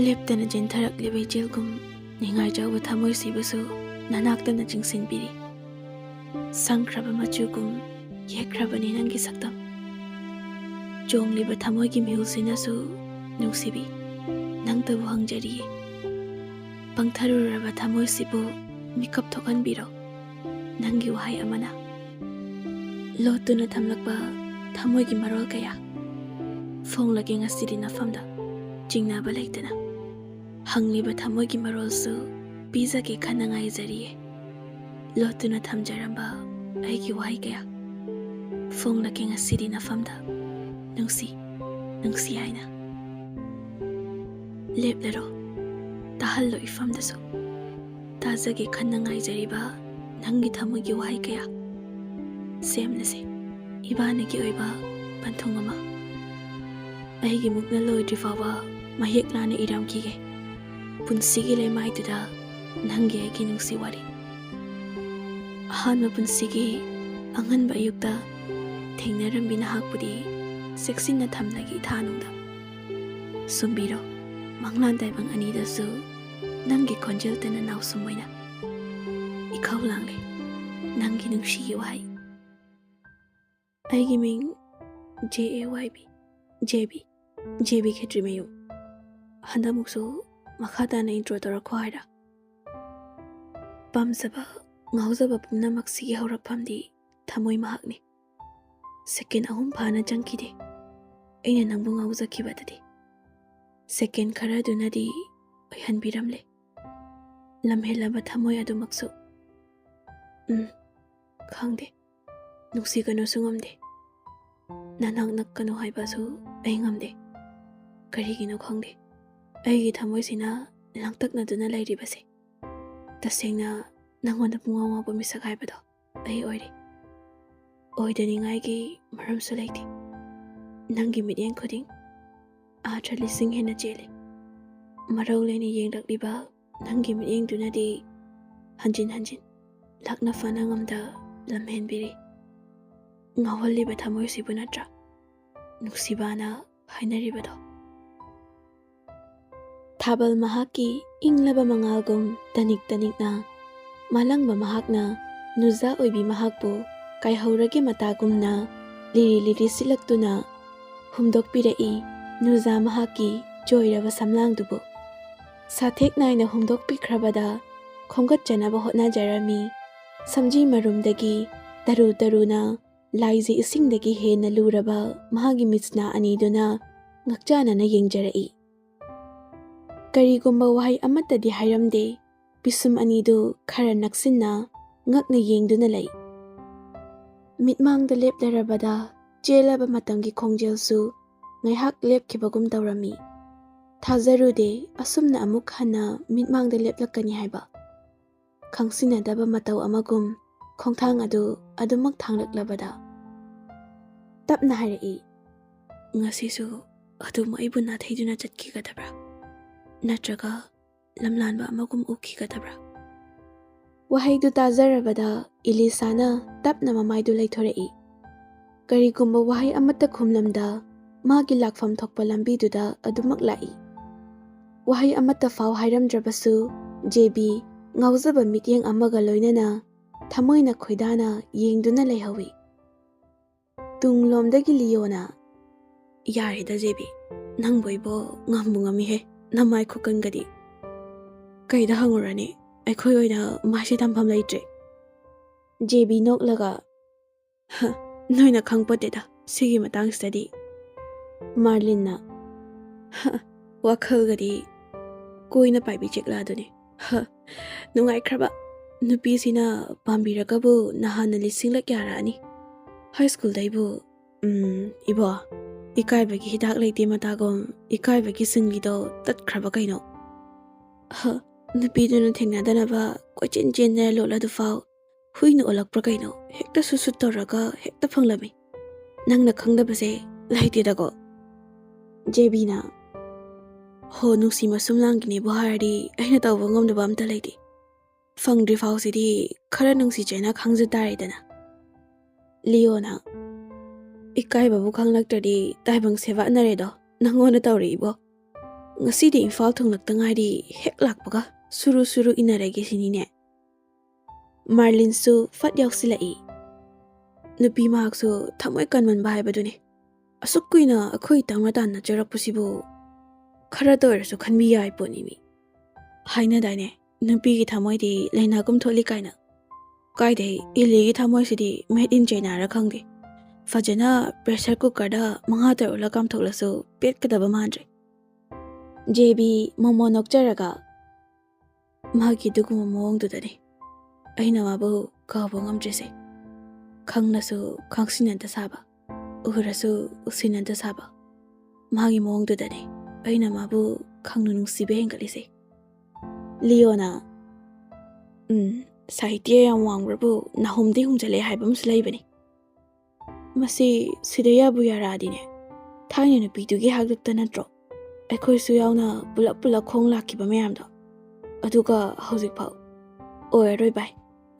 leptana jintharakliba ijelgum ningai jawba thamoi sibasu nanaktana jingsinbiri sangkraba machugum yekrabani nangi saktam jongliba thamoigi mihulsinasu nungsibi nangtabu hangjariye pangtharuraba thamoi sibu mikap thokanbiro nangi wahai amana lotuna thamlakba thamoigi marol kaya phonglage ngasiri nafamda jingnaba leitana hangliba thamoigi marolsu pizage khanangai jariye lotuna thamjaramba aigi wahai kaya phonglage ngasiri nafamda nungsi haina leplero tahallo ifamdaso tazage khanangai jariba nangi thamoigi wahai kaya semnase ibanagi oiba panthongama aigi mukna loidri fawa mahek lana iramkige punsigi lemaiduda nangi aigi nungsi wari ahanma punsigi anganba ayukta thengnarambi nahakpudi seksinna thamlagi thanungda sumbiro manglan daibang anidasu nangi khonjel tena nausumoina ikhau langle nangi nungsi wahai aigi ming JB Khetrimayu handamuksu makhata na intro tora khwaira pamsaba ngauzaba pumnamak sigi hauraphamdi thamoi mahakni second ahum phana jangkide aina nangbu ngauzakibadadi second khara dunadi oihanbiramle lamhelaba thamoi adumaksu khangde nuksigano sungamde nanak nakkano haibasu ai ngamde karigino khangde aigi thamoisina langtakna duna lairibase tasengna nangonda pungawa bo misak haibado ai oire oidaningai gi maramsu laiti nangi midyen khoding athali sing hena chele maroleni yengrakliba nangi midyeng dunadi hanjin lakna fana ngamda lamhenbiri ngawaliba thamoi sibu natra nuksibana hainaribado thabal mahaki inglaba mangalgum tanikna malangba mahakna nuza oibi mahakbu kaihaurage matagumna liri silaktuna humdokpirai nuza mahaki joiraba samlangdubu sathek naina humdokpikhrabada khongatjanaba hotnajarami samji marumdagi taruna laiji isingdagi hena luraba mahagi mitsna aniduna ngakjanana yengjarai karigumba wahai amatadi hairamde pisum anidu khara naksinna ngakna yengduna lay mitmangda leplarabada jelaba matamgi khongjelsu ngaihak lepkhibagum tawrami thajarude asumna amuk hana mitmangda leplakani haiba khangsinadaba matau amagum khongthang adu adumak thanglaklabada tapna harai ngasisu adum aibu na thaiduna chatkigadabra natraga lamlanba amagum ukhigadabra wahaidu tajarabada ilisana tapna mamaidu laithorai karigumba wahai amata khumlamda magi lakfam thokpa lambiduda adumak lai wahai amata faw hairamdrabasu JB ngauzaba mityeng amaga loinana thamoina khoidana yengduna laihawi tunglomdagi liona yarida JB nangboibo ngambu ngamihe namai khokangadi kaida hangurani aikhoi oina mashi tampham laitre JB noklaga noina khangpoteda sigi matang study Marlinna Wakhal gadi koina paibi chekla dune nungai khraba nupi sina pambiragabu nahana lisingla kyarani high school daibu ibo ikaibagi hidak leite matagom ikaibagi singido tatkraba kaino nupi dunu thengnadanaba kochin chenna lola du faw huino olakpra kaino hekta susut toraga hekta phanglami nangna khangdabase laitedago JB na ho nusi masumlangni buhari aina tawba ngomdaba amta laiti fangdri fawsidi khara nungsi chena khangja taridana Leona ikai babu khanglaktadi taibang seva naredo nangona tawri ibo Ngasidi imphal thonglakta ngairi hek lakpaga suru suru inarage sinine. Marlin su fat yausilai. Nupi mahak su thamoy kanman bahai badune. Asuk kuina akhoi tangna tanna jarakpusibu khara toirasu khanbi yai ponimi. Haina daine nupi gi thamoy di laina kum tholi kaina. Kaide ili gi thamoy sidi made in China ra khangde. Fajana pressure cooker da manga tarula kam tholasu pet kadaba mandre. JB momo nokjaraga magi duguma mong dudani. Aina mabu kaabo ngamjese. Khangnasu khangsinanta saba. Uhurasu usinanta saba. Magi mong dudani. Aina mabu khangnu nungsibe hengalise. Leona sahitya yam wangrabu nahumdi humjale haibam sulaibani. Masi sidaya bu yaradine. Thaina nupidugi hagdukta natro. Aikhoisu yauna pulap pulap khong lakhiba mayamda. Aduga hauzik phau. Oiroi bai.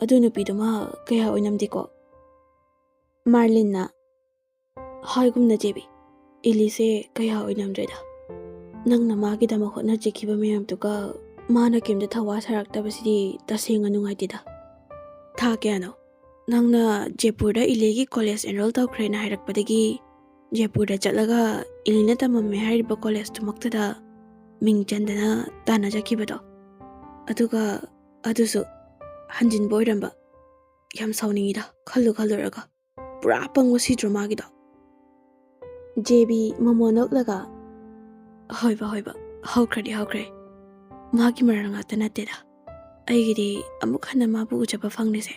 Adu nupiduma kaya oinamdiko. Marlin na haigumna jebi. Ilise kaya oinamdreda. Nang namagi dama hotna jekhiba mayamduga mana kemda thawa saraktabasidi tasenga nungaitida. Tha kayano. Nangna Jaipurda ilegi college enroll tawkhrena hairakpadagi Jaipurda chatlaga ilina tamamme hairiba college tumaktada ming chandana tana jakhibado. Aduga adusu hanjin boiramba yam sawningida khalluraga pura pangwasi dramagida. JB momonok hoiba haukhre magi maranga tanateda aigidi amuk hana mabu ujaba fangnise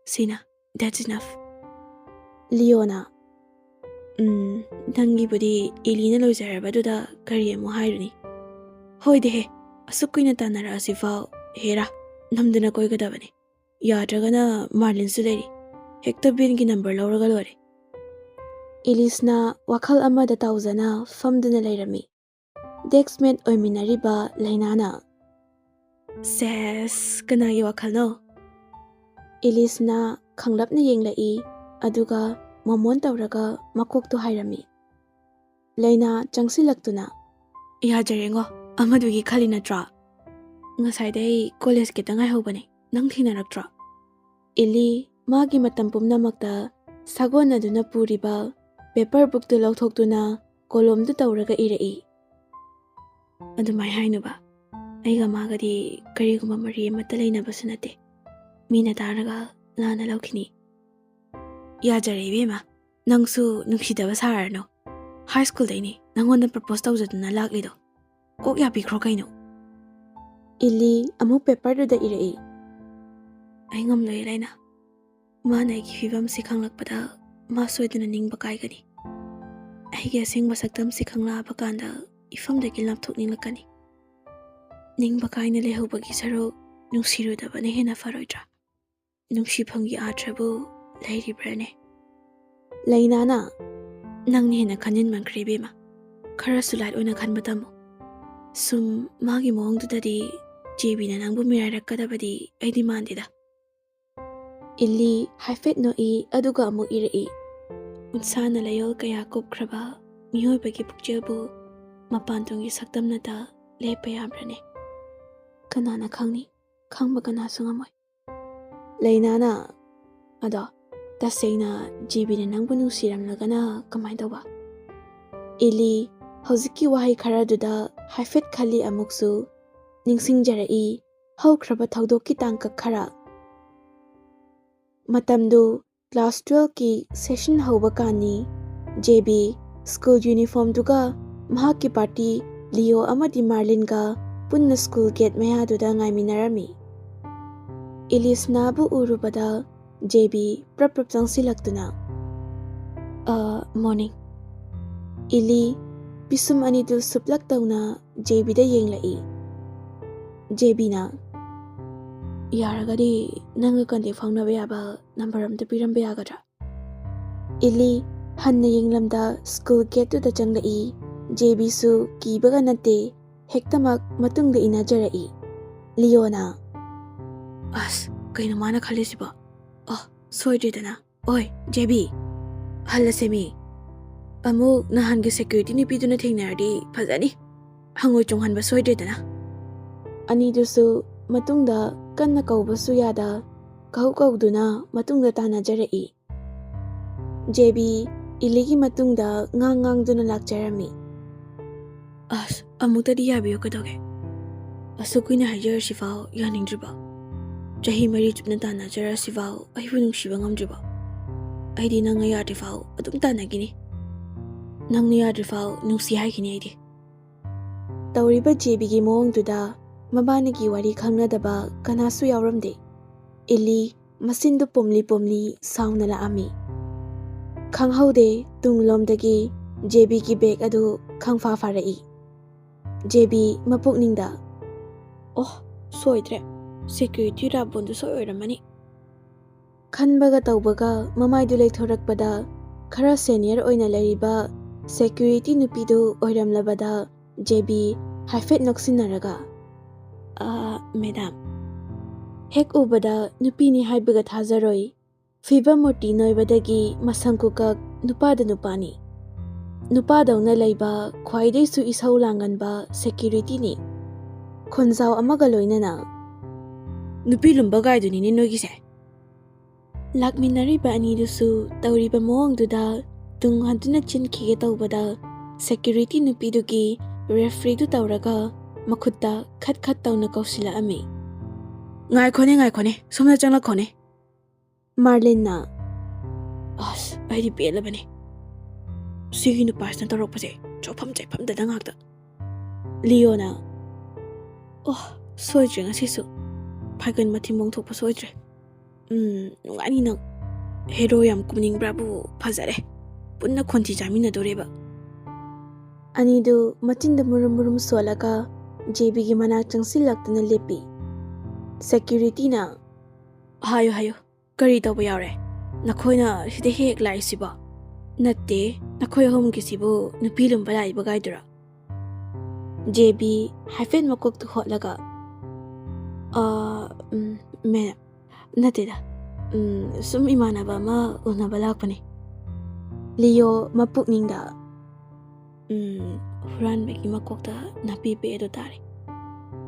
sina that's enough. Leona nangi budi ilina loizarabaduda kari amu hairuni hoide he asukuina tanara asifao hera namduna koigadabani yadragana Marlin suleri hekta bingi number lauraga lore. Ilisna wakhal amada tauzana famduna leirami. Dexmate oiminariba lainana. Ses kanagi wakhal no. Ilisna khanglapna yenglai aduga momon tawraga makokto hairami. Laina changsilaktuna yajarengo amadugi khalinatra. Ngasaidai college kitangai hobani nang thinaraktra. Ili magi matam pumnamakta sagon aduna puriba paper book tu lauthokduna kolom tu tawraga irai. Adumai hainuba aiga magadi kariguma mari amata lainaba sunate. Mina taraga lana laukhini. Yajare bema nangsu nungsidaba sarano. High school daini nangonda propose tawjaduna laklido. Kok yapi khro kaino. Ili amuk paper du da irai. Ai ngamloi laina. Mana gi fibam si khanglakpada ma soiduna ningba kaigani. Ai gi asing basaktam si khangla bakanda ifam da gilap thokninglakani. Ningba kaina lehobagi saro nungsirodaba ne hena faroidra. Nungsi phangi atrabu lairibrane. Lainana nang hena khanin mankri bema. Khara sulat ona khanbatamu. Sum magi mong dudadi JB na nangbu mirarakadabadi aidi mandida. Ili haifet no I aduga amu irai. Unsana layol kaya kopkraba mihoy bagi pukjelbu mapantungi saktamnata lepayabrane. Kanana khangni khangba kana sungamoy. Lainana ado tasayna JB na nangbu nungsiramlagana kamay dawa. Ili hoziki wahay kharaduda haifet khali amuksu ningsingjarai haukraba thawdokki tangka khara. Matamdu class 12 ki session hauba kani JB school uniform duga mahaki party Leo amadi Marlin ga punna school gate maya duda ngaiminarami. Ilisna bu urubada JB prap changsilaktuna. Morning. Ili pisum anidul suplak tawna JB da yenglai. JB na yaragadi nanga kandi fangnaba yaba number amta pirambe yagadra. Ili hanna yenglamda school gate tu da changlai. JB su kibaga nate hektamak matungda inajarai. Leona as kaino mana khalisiba. Soidridana. Oi JB halasemi. Amuk nahan gi security ni piduna thingnardi phajani. hangoi chonghanba soidredana. Anidusu matungda kanna kaubasu yada kauduna matungda tanajarai. JB iligi matungda ngang-ngang-duna lakjarami. Amutadi yabiyo kadoge. Asukina hajar sifao yaningdriba. Jahi mari chupna tanajara sifao aibu nungsiba ngamdriba. Aidi nang ayadrifao adum tanagini. Nang ayadrifao nungsi haikini aidi. Tauriba JBgi moongduda mabanagi wari khangnadaba kanasu yauramde. Ili masindu pomli sauna laami. Khanghaude tunglomdagi JBgi bag adu khangfa farai. JB mapukningda. Oh, soidre. Security rabondu soiramani. Khanbaga taubaga mamaidu leithorakpada khara senior oina lariba security nupidu oiramlabada JB haifet noksinaraga. Madam. Hek ubada nupini haibaga thazaroi. Fiba murti noibadagi masangkukak nupada nupani. Nupadawna layba khwaidaisu isau langanba security ni. Khonzaw amaga loinana. Nupi lumba gaiduni ni nogise. Lakminariba anidusu tauriba moongduda tunghantuna chinkige tawbada security nupidugi referee du tawraga makhutta khat tawna kausila ami. Ngai khone somna changla khone. Marlena. Aidi pelabani. Sigi nupasna tarokpase chopam chaipam da dangakta. Leona. Soidre ngasisu. Phagan mathimong thokpa soidre. Nungani nang hero yam kumning brabu phazare. Punna khonti jamina doreba. Anidu machinda murum solaka JBgi manak changsillaktuna lepi. Security na. Hayo. Kari tawba yaure. Nakhoina sida hek laisiba. Natte nakhoi hom kisibu nupi lumba laiba gaidura. JB haifet makok tu hotlaga. Me nateda. Sum imanaba ma unaba lakpani. Leo mapukningda. Huran begi makokta napi pe edo tari.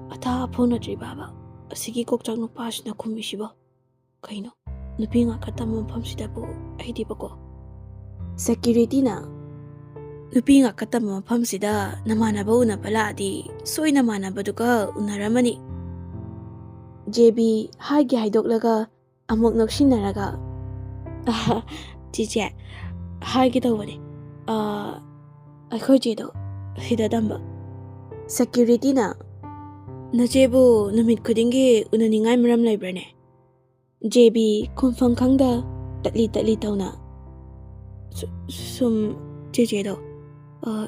Ata phona tri baba. Asigi kokchang nupas na kumishiba. Kaino. Nupi nga katama mapamsidabu aidi bako. Security na. Nupi nga katama mapamsida namanaba unapalaadi soy namanaba duka unaramani. JB haigi haidoklaga amok noksinaraga. Chiche haigi tawbani. Akhoi jedo hidadamba. Security na. Nachebu numit khudingi unaningai maram laibrane. JB kumfang khangda tatli tawna. Sum jejedo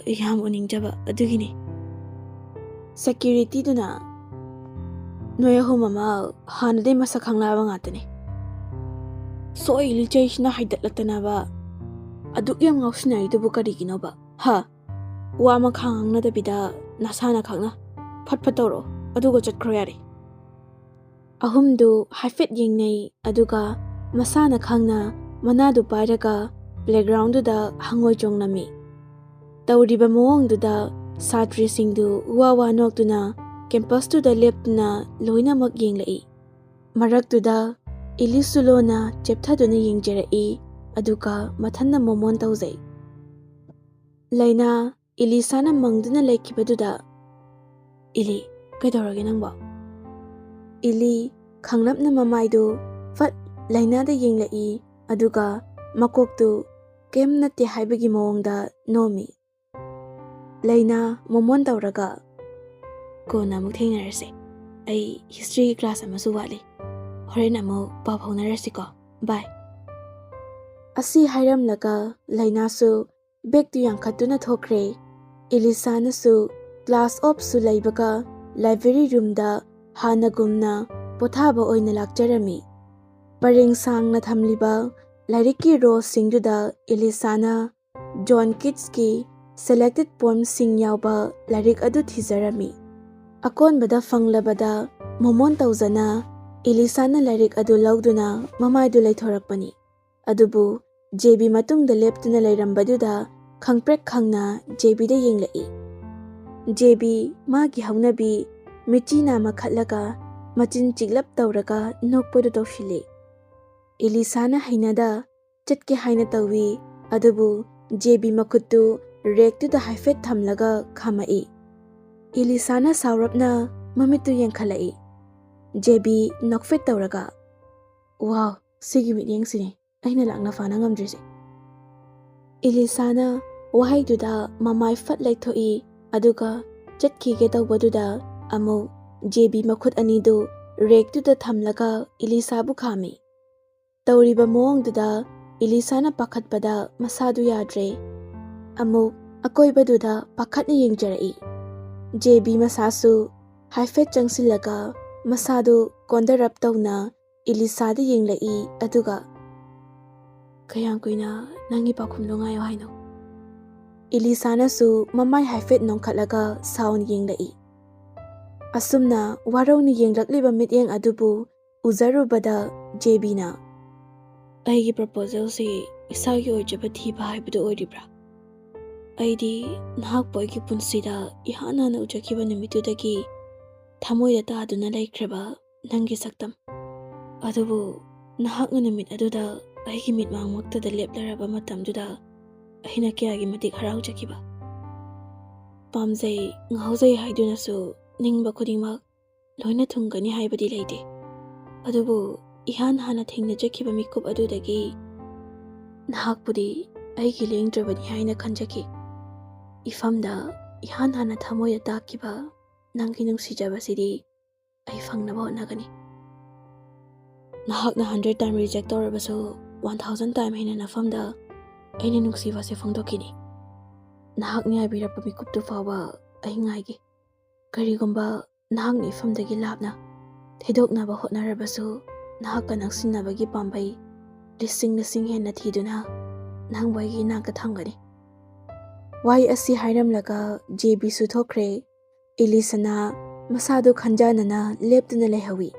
yam uningjaba adugini. Security duna. Noya humama hanade masak hanglaba ngatani. Soy lichayshna haidatlatanaba. Aduk yam ngausinay dubu kariginoba. Ha. Wama khangang na dabida nasana khangna. Patpatoro adugo chatkro yari. Ahumdu haifet yengnay aduga masana khangna manadu pairaga playground da hangoi jongnami. Tauriba moongduda satri singdu wawa noktuna campus tu da leptuna loina mak yenglai. Maraktuda ilisulona chepthaduna yengjerai aduga mathanna momon tawzai. Laina ilisana mangduna laikibaduda. Ili kaidorage nangba. Ili khanglapna mamaidu fat laina da yenglai aduga makoktu kem natte haibagi moongda nomi. Laina momon tawraga kona muk thengnarase. Ai history class amasu wali. Horen amo pawhonarase ko. Bye. Asi hairamlaga lainasu bag tu yangkhatuna thokre. Ilisanasu class op su laibaga library room da hanagumna pothaba oina lakjarami. Paring sang na thamliba lariki role singduda Ilisana John Keats'ki selected poems sing yauba larik adu thijarami. Akon bada fanglabada momon tawzana Ilisana larik adu lauduna mamaidu laithorakpani. Adubu JB matungda leptuna lairambaduda khangprek khangna JB da yenglai. JB magi haunabi michina makhatlaga machin chiglap tawraga nokpodu tawshili. Elisana hainada chatke haina tawi adubu JB makhutu rektu da haifet thamlaga khamai. Elisana saurapna mamitu yenkhalai. JB nokfet tawraga. Wow, sigi mityeng sini. Aina lakna fana ngamdrisi. Elisana wahai duda mamai fat laithoi aduga chatki ge tawbaduda amu JB makhut anidu rektu da thamlaga Elisa bu khami. Tawriba moong duda Elisana pakhatpada masadu yadre. Amu akoibaduda pakhatna yengjarai. JB masasu haifet changsilaga masadu kondarap tawna Elisa da yenglai aduga kayang kuina nangi pakhumlo ngayo haino. Elisana su mamai haifet nongkhatlaga sound yenglai. Asumna warawni yenglakliba mityeng adubu uzarubada JB na aigi proposal si isagi oijaba thiba haibadu oiribra. Aidi nahak boygi punsida ihana na ujakiba nimitudagi thamoida taaduna laikhraba nangi saktam. Adubu nahak na nimit aduda aigi mitmang maktada leplaraba matamduda ahina kiyagi matik haraujakiba. Pamjai ngauzai haidunasu ningba khudingmak loina thungani haibadi leite. Adubu ihan hana thengnajakiba mikup adudagi nahakpudi aigi lengdrabani haina khanjaki. Ifamda ihan hana thamoida takiba nangi nungsijabasidi ai fangnaba hotnagani. Nahakna 100 time reject tawrabasu 1000 time hina nafamda aina nungsibase phongdokini. Nahakni abirapa mikuptu fawa ai ngaigi. Karigumba nahakni ifamdagi labna thedoknaba hotnarabasu nahakka nangsinnabagi pambai lising hena thiduna nangbaigi naka thamgani. Wai asi hairamlaga JB su thokre. Elisana masadu khanjanana leptuna lehawi.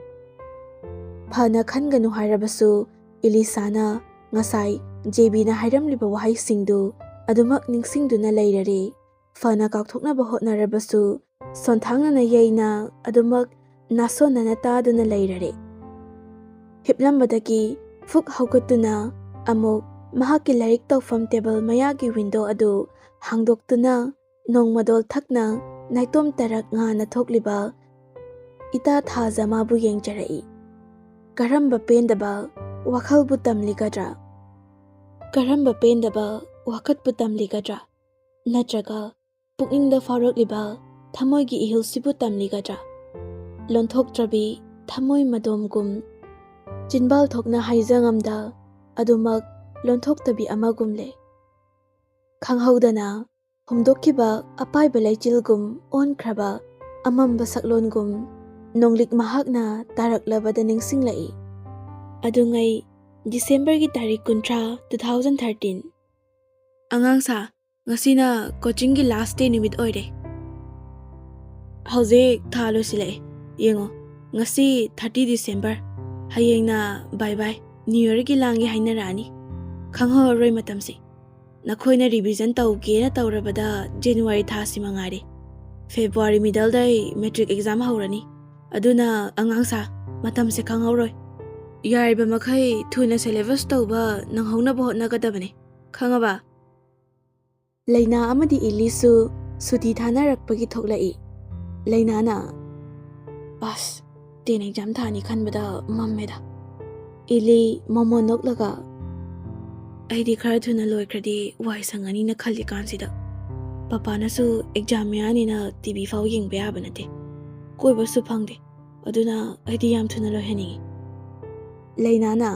Phana khanganu hairabasu Elisana ngasai JB na hairamliba wahai singdu adumak ningsingduna leirare. Phana kakthoknaba hotnarabasu sonthangnana yaina adumak nasonana taaduna leirare. Hiplambadagi fuk haugutuna amuk mahaki larik tawfam table mayagi window adu hangdoktuna nongmadol thakna naitom tarak ngana thokliba ita thaja mabu yengjarai. Karamba pendaba wakhal bu tamligadra. Karamba pendaba wakat bu tamligadra. Natraga pukningda farokliba thamoigi ihilsibu tamligadra. Lonthoktrabi thamoi madomgum jinbal thokna haijangamda adumak lonthoktabi amagumle. Khanghaudana humdokkiba apaiba laichilgum onkraba amamba saklongum nonglik mahakna taraklabada ningsinglai. Adungai December gi tarik 30 2013. Angangsa ngasina coaching gi last day nimit oire. Hauze thalo sile yengo ngasi 30 December hayengna bye bye New Year gi langi hainarani. Khangho roi matamsi nakhoina revision tawgena tawrabada January thasi mangari. February middle day metric exam haurani. Aduna angangsa matamse khanghoroi. Yariba makhai thuna syllabus tawba nanghona bahot nagadabane. Khangaba. Laina amadi ilisu suti thanarakpagi thoklai. Laina na bas ten exam thani khanbada mammeda. Ili momo noklaga aidi khara thuna loikradi wai sangani na khalli kansida. Papa nasu exam yani na TV faw yengba yaba nate. Koi basu phangde. Aduna aidi yam thuna lohani. Laina na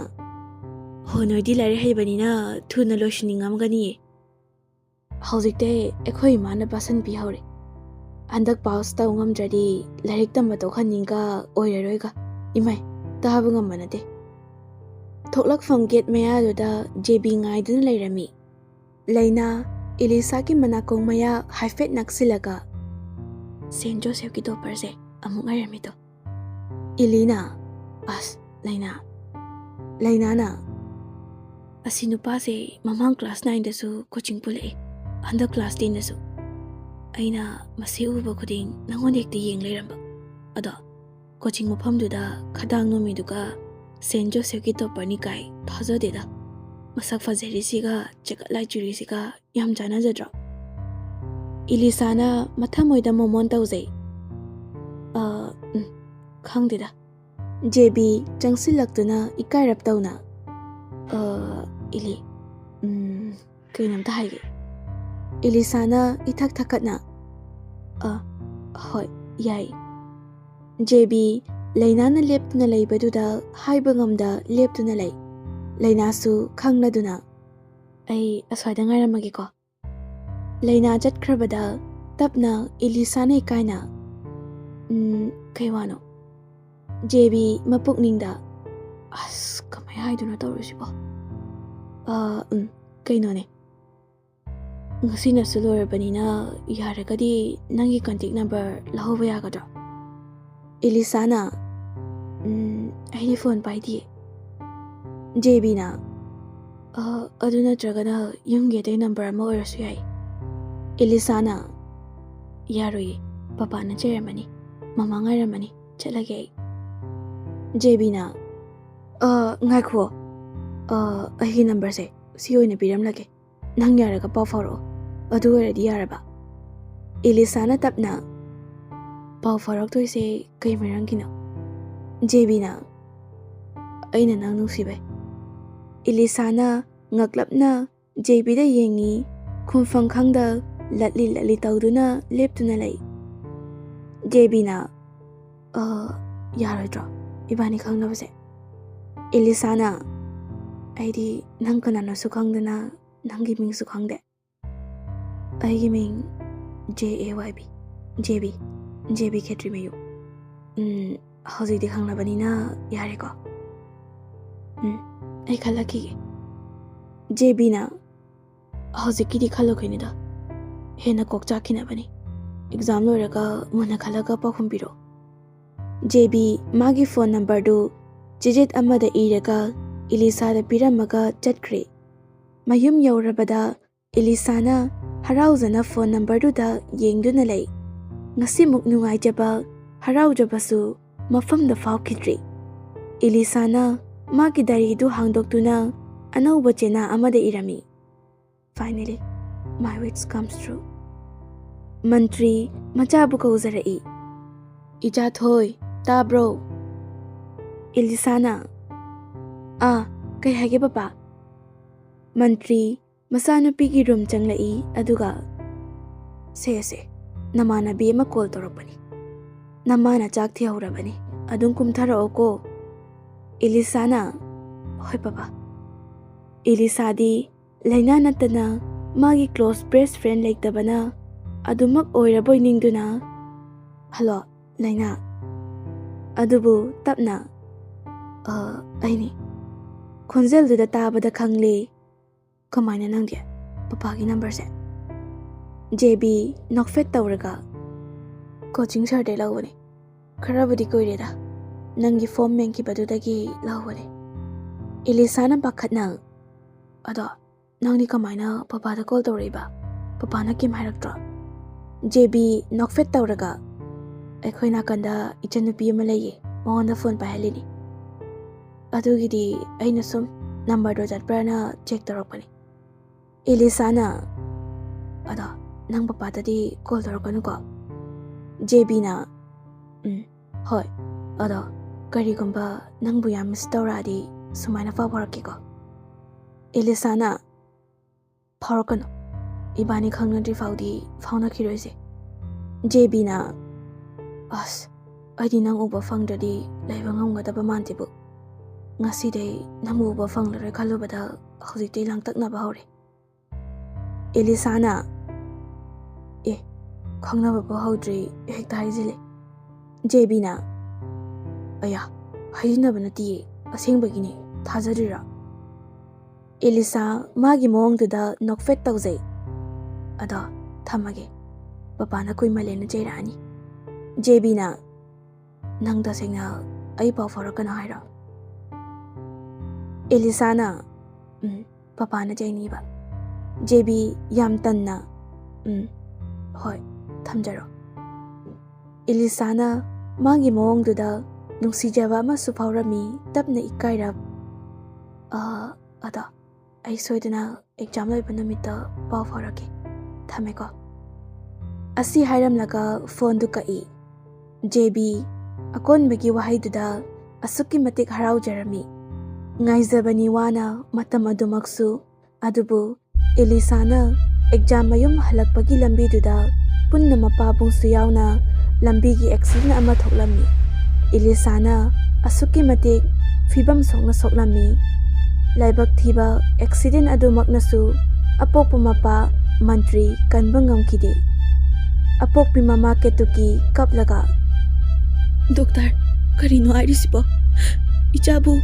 honoi di lari haibani na thuna loshini ngamgani. Haujikte ekhoi mana pasan pi haure. Andak paus ta ngamdradi larik tamba to khaninga oireroiga. Imai tahabu ngammanate. Thoklak from gate maya duda JB ngaidun leirami. Laina Elisa ki manakong maya haifet naksilaga. Saint Joseph ki topper se amuk ngairami to. Elina as Laina. Laina na asinupa se mamang class 9 dasu coaching pulai. Under class 10 dasu. ꯑꯩꯅ ꯃꯁꯤ ꯎꯕ ꯈꯨꯗꯤꯡ ꯅꯪꯉꯣꯟꯗ ꯍꯦꯛꯇ ꯌꯦꯡ ꯂꯩꯔꯝꯕ ꯑꯗꯣ coaching ꯃꯐꯝꯗꯨꯗ ꯈꯗꯥꯡ ꯅꯣꯝꯃꯤꯗꯨꯒ ꯁꯦꯟ ꯖꯣꯁꯦꯐꯀꯤ ꯇꯣꯞꯄꯔꯅꯤ ꯀꯥꯏ ꯊꯥꯖꯗꯦꯗ ꯃꯁꯛ ꯐꯖꯔꯤꯁꯤꯒ ꯆꯦꯀꯠꯂꯥꯏ ꯆꯨꯔꯤꯁꯤꯒ ꯌꯥꯝ ꯆꯥꯟꯅꯖꯗ꯭ꯔꯣ ꯏꯂꯤꯁꯥꯅ ꯃꯊꯃꯣꯏꯗ ꯃꯣꯃꯣꯟ ꯇꯧꯖꯩ ꯈꯪꯗꯦꯗ ꯖꯦꯕꯤ ꯆꯪꯁꯤꯜꯂꯛꯇꯨꯅ ꯏꯀꯥꯏꯔꯞ ꯇꯧꯅ ꯏꯂꯤ ꯀꯩꯅꯣꯝꯇ ꯍꯥꯏꯒꯦ ꯏꯂꯤꯁꯥꯅ ꯏꯊꯛ ꯊꯛꯀꯠꯅ ꯍꯣꯏ ꯌꯥꯏ ꯖꯦꯕꯤ ꯂꯩꯅꯥꯅ ꯂꯦꯞꯇꯨꯅ ꯂꯩꯕꯗꯨꯗ ꯍꯥꯏꯕ ꯉꯝꯗ ꯂꯦꯞꯇꯨꯅ ꯂꯩ ꯂꯩꯅꯥꯁꯨ ꯈꯪꯂꯗꯨꯅ ꯑꯩ ꯑꯁ꯭ꯋꯥꯏꯗ ꯉꯥꯏꯔꯝꯃꯒꯦꯀꯣ ꯂꯩꯅꯥ ꯆꯠꯈ꯭ꯔꯕꯗ ꯇꯞꯅ ꯏꯂꯤꯁꯥꯅ ꯏꯀꯥꯏꯅ ꯀꯩ ꯋꯥꯅꯣ ꯖꯦꯕꯤ ꯃꯄꯨꯛꯅꯤꯡꯗ ꯑꯁ ꯀꯃꯥꯏ ꯍꯥꯏꯗꯣꯏꯅꯣ ꯇꯧꯔꯤꯁꯤꯕꯣ ꯀꯩꯅꯣꯅꯦ ꯉꯁꯤꯅꯁꯨ ꯂꯣꯏꯔꯕꯅꯤꯅ ꯌꯥꯔꯒꯗꯤ ꯅꯪꯒꯤ ꯀꯟꯇꯦꯛ ꯅꯝꯕꯔ ꯂꯧꯍꯧꯕ ꯌꯥꯒꯗ꯭ꯔꯣ ꯏꯂꯤꯁꯥꯅ ꯑꯩꯗꯤ ꯐꯣꯟ ꯄꯥꯏꯗꯤꯌꯦ ꯖꯦꯕꯤꯅ ꯑꯗꯨ ꯅꯠꯇ꯭ꯔꯒꯅ ꯌꯨꯝꯒꯤ ꯑꯇꯩ ꯅꯝꯕꯔ ꯑꯃ ꯑꯣꯏꯔꯁꯨ ꯌꯥꯏ ꯏꯂꯤꯁꯥꯅ ꯌꯥꯔꯣꯏꯌꯦ ꯄꯄꯥꯅ ꯆꯩꯔꯝꯃꯅꯤ ꯃꯃꯥ ꯉꯥꯏꯔꯝꯃꯅꯤ ꯆꯠꯂꯒꯦ ꯑꯩ ꯖꯦꯕꯤꯅ ꯉꯥꯏꯈꯣ ꯑꯩꯒꯤ ꯅꯝꯕꯔꯁꯦ ꯁꯤ ꯑꯣꯏꯅ ꯄꯤꯔꯝꯂꯒꯦ ꯅꯪ ꯌꯥꯔꯒ ꯄꯥꯎ ꯐꯥꯎꯔꯛꯑꯣ ꯑꯗꯨ ꯑꯣꯏꯔꯗꯤ ꯌꯥꯔꯕ ꯏꯂꯤꯁꯥꯅ ꯇꯞꯅ ꯄꯥꯎ ꯐꯥꯎꯔꯛꯇꯣꯏꯁꯦ ꯀꯩ ꯃꯔꯝꯒꯤꯅꯣ ꯖꯦꯕꯤꯅ ꯑꯩꯅ ꯅꯪ ꯅꯨꯡꯁꯤꯕꯩ ꯏꯂꯤꯁꯥꯅ ꯉꯛꯂꯞꯅ ꯖꯦꯕꯤꯗ ꯌꯦꯡꯉꯤ ꯈꯨꯝꯐꯝ ꯈꯪꯗ ꯂꯠꯂꯤ ꯇꯧꯗꯨꯅ ꯂꯦꯞꯇꯨꯅ ꯂꯩ ꯖꯦꯕꯤꯅ ꯌꯥꯔꯣꯏꯗ꯭ꯔꯣ ꯏꯕꯥꯅꯤ ꯈꯪꯅꯕꯁꯦ ꯏꯂꯤꯁꯥꯅ ꯑꯩꯗꯤ ꯅꯪ ꯀꯅꯥꯅꯣꯁꯨ ꯈꯪꯗꯅ ꯅꯪꯒꯤ ꯃꯤꯡꯁꯨ ꯈꯪꯗꯦ ꯑꯩꯒꯤ ꯃꯤꯡ JAYB ꯖꯦꯕꯤ ꯈꯦꯇ꯭ꯔꯤꯃꯌꯨ ꯍꯧꯖꯤꯛꯇꯤ ꯈꯪꯂꯕꯅꯤꯅ ꯌꯥꯔꯦꯀꯣ ꯑꯩ ꯈꯜꯂꯛꯈꯤꯒꯦ ꯖꯦꯕꯤꯅ ꯍꯧꯖꯤꯛꯀꯤꯗꯤ ꯈꯜꯂꯨꯈꯤꯅꯤꯗ ꯍꯦꯟꯅ ꯀꯣꯛ ꯆꯥꯛꯈꯤꯅꯕꯅꯤ ꯑꯦꯛꯖꯥꯝ ꯂꯣꯏꯔꯒ ꯃꯨꯟꯅ ꯈꯜꯂꯒ ꯄꯥꯎꯈꯨꯝ ꯄꯤꯔꯣ ꯖꯦꯕꯤ ꯃꯥꯒꯤ ꯐꯣꯟ ꯅꯝꯕꯔꯗꯨ ꯆꯦꯖꯦꯠ ꯑꯃꯗ ꯏꯔꯒ ꯏꯂꯤꯁꯥꯗ ꯄꯤꯔꯝꯃꯒ ꯆꯠꯈ꯭ꯔꯦ ꯃꯌꯨꯝ ꯌꯧꯔꯕꯗ ꯏꯂꯤꯁꯥꯅ ꯍꯔꯥꯎꯖꯅ ꯐꯣꯟ ꯅꯝꯕꯔꯗꯨꯗ ꯌꯦꯡꯗꯨꯅ ꯂꯩ ꯉꯁꯤꯃꯨꯛ ꯅꯨꯡꯉꯥꯏꯖꯕ ꯍꯔꯥꯎꯖꯕꯁꯨ ꯃꯐꯝꯗ ꯐꯥꯎꯈꯤꯗ꯭ꯔꯤ ꯏꯂꯤꯁꯥꯅ ꯃꯥꯒꯤ ꯗꯥꯏꯔꯤꯗꯨ ꯍꯥꯡꯗꯣꯛꯇꯨꯅ ꯑꯅꯧꯕ ꯆꯦꯅꯥ ꯑꯃꯗ ꯏꯔꯝꯃꯤ Finally, my wish comes true. ꯃꯟꯇ꯭ꯔꯤ ꯃꯆꯥꯕꯨ ꯀꯧꯖꯔꯛꯏ ꯏꯆꯥꯊꯣꯏ ꯇꯥꯕ꯭ꯔꯣ ꯏꯂꯤꯁꯥꯅ ꯀꯩ ꯍꯥꯏꯒꯦ ꯄꯄꯥ ꯃꯟꯇ꯭ꯔꯤ ꯃꯆꯥꯅꯨꯄꯤꯒꯤ ꯔꯨꯝ ꯆꯪꯂꯛꯏ ꯑꯗꯨꯒ ꯁꯦ ꯅꯃꯥꯟꯅꯕꯤ ꯑꯃ ꯀꯣꯜ ꯇꯧꯔꯛꯄꯅꯤ ꯅꯃꯥꯅ ꯆꯥꯛ ꯊꯤꯍꯧꯔꯕꯅꯤ ꯑꯗꯨꯝ ꯀꯨꯝꯊꯔꯛꯑꯣꯀꯣ ꯏꯂꯤꯁꯥꯅ ꯍꯣꯏ ꯄꯄꯥ ꯏꯂꯤꯁꯥꯗꯤ ꯂꯩꯅꯥ ꯅꯠꯇꯅ ꯃꯥꯒꯤ ꯀ꯭ꯂꯣꯁ ꯕꯦꯁ ꯐ꯭ꯔꯦꯟ ꯂꯩꯇꯕꯅ ꯑꯗꯨꯃꯛ ꯑꯣꯏꯔꯕꯣꯏ ꯅꯤꯡꯗꯨꯅ ꯍꯜꯂꯣ ꯂꯩꯅꯥ ꯑꯗꯨꯕꯨ ꯇꯞꯅ ꯑꯩꯅꯤ ꯈꯣꯟꯖꯦꯜꯗꯨꯗ ꯇꯥꯕꯗ ꯈꯪꯂꯦ ꯀꯃꯥꯏꯅ ꯅꯪꯗꯤ ꯄꯄꯥꯒꯤ ꯅꯝꯕꯔꯁꯦ ꯖꯦꯕꯤ ꯅꯣꯛꯐꯦꯠ ꯇꯧꯔꯒ ꯀꯣꯆꯤꯡ ꯁꯔꯗꯩ ꯂꯧꯕꯅꯤ ꯈꯔꯕꯨꯗꯤ ꯀꯨꯏꯔꯦꯗ ꯅꯪꯒꯤ ꯐꯣꯝ ꯃꯦꯟꯈꯤꯕꯗꯨꯗꯒꯤ ꯂꯧꯕꯅꯤ ꯏꯂꯤꯁꯥꯅ ꯄꯥꯈꯠꯅ ꯑꯗꯣ ꯅꯪꯗꯤ ꯀꯃꯥꯏꯅ ꯄꯄꯥꯗ ꯀꯣꯜ ꯇꯧꯔꯛꯏꯕ ꯄꯄꯥꯅ ꯀꯦꯝ ꯍꯥꯏꯔꯛꯇ꯭ꯔꯣ ꯖꯦꯕꯤ ꯅꯣꯛꯐꯦꯠ ꯇꯧꯔꯒ ꯑꯩꯈꯣꯏ ꯅꯥꯀꯟꯗ ꯏꯆꯟꯅꯨꯄꯤ ꯑꯃ ꯂꯩꯌꯦ ꯃꯉꯣꯟꯗ ꯐꯣꯟ ꯄꯥꯏꯍꯜꯂꯤꯅꯤ ꯑꯗꯨꯒꯤꯗꯤ ꯑꯩꯅ ꯁꯨꯝ ꯅꯝꯕꯔꯗꯣ ꯆꯠꯄ꯭ꯔꯥꯅ ꯆꯦꯛ ꯇꯧꯔꯛꯄꯅꯤ ꯏꯂꯤꯁꯥꯅ ꯑꯗꯣ ꯅꯪ ꯄꯄꯥꯗꯗꯤ ꯀꯣꯜ ꯇꯧꯔꯛꯀꯅꯨꯀꯣ ꯖꯦꯕꯤꯅ ꯍꯣꯏ ꯑꯗꯣ ꯀꯔꯤꯒꯨꯝꯕ ꯅꯪꯕꯨ ꯌꯥꯝ ꯃꯤꯁ ꯇꯧꯔꯛꯑꯗꯤ ꯁꯨꯃꯥꯏꯅ ꯐꯥꯎꯔꯛꯀꯦꯀꯣ ꯏꯂꯤꯁꯥꯅ ꯐꯥꯎꯔꯛꯀꯅꯨ ꯏꯕꯥꯅꯤ ꯈꯪꯅꯗ꯭ꯔꯤ ꯐꯥꯎꯗꯤ ꯐꯥꯎꯅꯈꯤꯔꯣꯏꯁꯦ ꯖꯦꯕꯤꯅ ꯑꯁ ꯑꯩꯗꯤ ꯅꯪ ꯎꯕ ꯐꯪꯗ꯭ꯔꯗꯤ ꯂꯩꯕ ꯉꯝꯒꯗꯕ ꯃꯥꯟꯗꯦꯕꯨ ꯉꯁꯤꯗꯩ ꯅꯪ ꯎꯕ ꯐꯪꯂꯔꯣꯏ ꯈꯜꯂꯨꯕꯗ ꯍꯧꯖꯤꯛꯇꯤ ꯂꯥꯡꯇꯛꯅꯕ ꯍꯧꯔꯦ ꯏꯂꯤꯁꯥꯅ ꯈꯪꯅꯕꯕꯨ ꯍꯧꯗ꯭ꯔꯤ ꯍꯦꯛꯇ ꯍꯥꯏꯖꯤꯜꯂꯦ ꯖꯦꯕꯤꯅ ꯑꯌꯥ ꯍꯥꯏꯖꯤꯟꯅꯕ ꯅꯠꯇꯤꯌꯦ ꯑꯁꯦꯡꯕꯒꯤꯅꯦ ꯊꯥꯖꯗ꯭ꯔꯤꯔꯥ ꯏꯂꯤꯁꯥ ꯃꯥꯒꯤ ꯃꯑꯣꯡꯗꯨꯗ ꯅꯣꯛꯐꯦꯠ ꯇꯧꯖꯩ ꯑꯗꯣ ꯊꯝꯃꯒꯦ ꯄꯄꯥꯅ ꯀꯨꯏꯃꯜꯂꯦꯅ ꯆꯩꯔꯛꯑꯅꯤ ꯖꯦꯕꯤꯅ ꯅꯪ ꯇꯁꯦꯡꯅ ꯑꯩ ꯄꯥꯎ ꯐꯥꯎꯔꯛꯀꯅꯣ ꯍꯥꯏꯔꯣ ꯏꯂꯤꯁꯥꯅ ꯄꯄꯥꯅ ꯆꯩꯅꯤꯕ ꯖꯦꯕꯤ ꯌꯥꯝ ꯇꯟꯅ ꯍꯣꯏ ꯊꯝꯖꯔꯣ. ꯏꯂꯤꯁꯥꯅ ꯃꯥꯒꯤ ꯃꯑꯣꯡꯗꯨꯗ ꯅꯨꯡꯁꯤꯖꯕ ꯑꯃꯁꯨ ꯐꯥꯎꯔꯝꯃꯤ. ꯇꯞꯅ ꯏꯀꯥꯏꯔꯞ ꯑꯗꯣ ꯑꯩ ꯁꯣꯏꯗꯅ ꯑꯦꯛꯖꯥꯝ ꯂꯣꯏꯕ ꯅꯨꯃꯤꯠꯇ ꯄꯥꯎ ꯐꯥꯎꯔꯛꯀꯦ. ꯊꯝꯃꯦꯀꯣ. ꯑꯁꯤ ꯍꯥꯏꯔꯝꯂꯒ ꯐꯣꯟꯗꯨ ꯀꯛꯏ. ꯖꯦꯕꯤ ꯑꯀꯣꯟꯕꯒꯤ ꯋꯥꯍꯩꯗꯨꯗ ꯑꯁꯨꯛꯀꯤ ꯃꯇꯤꯛ ꯍꯔꯥꯎꯖꯔꯝꯃꯤ. ꯉꯥꯏꯖꯕꯅꯤ ꯋꯥꯅ ꯃꯇꯝ ꯑꯗꯨꯃꯛꯁꯨ. ꯑꯗꯨꯕꯨ ꯏꯂꯤꯁꯥꯅ ꯑꯦꯛꯖꯥꯝ ꯃꯌꯨꯝ ꯍꯜꯂꯛꯄꯒꯤ ꯂꯝꯕꯤꯗꯨꯗ ꯄꯨꯟꯅ ꯃꯄꯥꯕꯨꯡꯁꯨ ꯌꯥꯎꯅ ꯂꯝꯕꯤꯒꯤ ꯑꯦꯛꯁꯤꯗꯦꯟ ꯑꯃ ꯊꯣꯛꯂꯝꯃꯤ. ꯏꯂꯤꯁꯥꯅ ꯑꯁꯨꯛꯀꯤ ꯃꯇꯤꯛ ꯐꯤꯕꯝ ꯁꯣꯛꯅ ꯁꯣꯛꯂꯝꯃꯤ. ꯂꯥꯏꯕꯛ ꯊꯤꯕ ꯑꯦꯛꯁꯤꯗꯦꯟ ꯑꯗꯨꯃꯛꯅꯁꯨ ꯑꯄꯣꯛꯄ ꯃꯄꯥ ꯃꯟꯇ꯭ꯔꯤ ꯀꯟꯕ ꯉꯝꯈꯤꯗꯦ. ꯑꯄꯣꯛꯄꯤ ꯃꯃꯥ ꯀꯦꯇꯨꯀꯤ ꯀꯞꯂꯒ, ꯗꯣꯛꯇꯔ, ꯀꯔꯤꯅꯣ ꯍꯥꯏꯔꯤꯁꯤꯕꯣ? ꯏꯆꯥꯕꯨ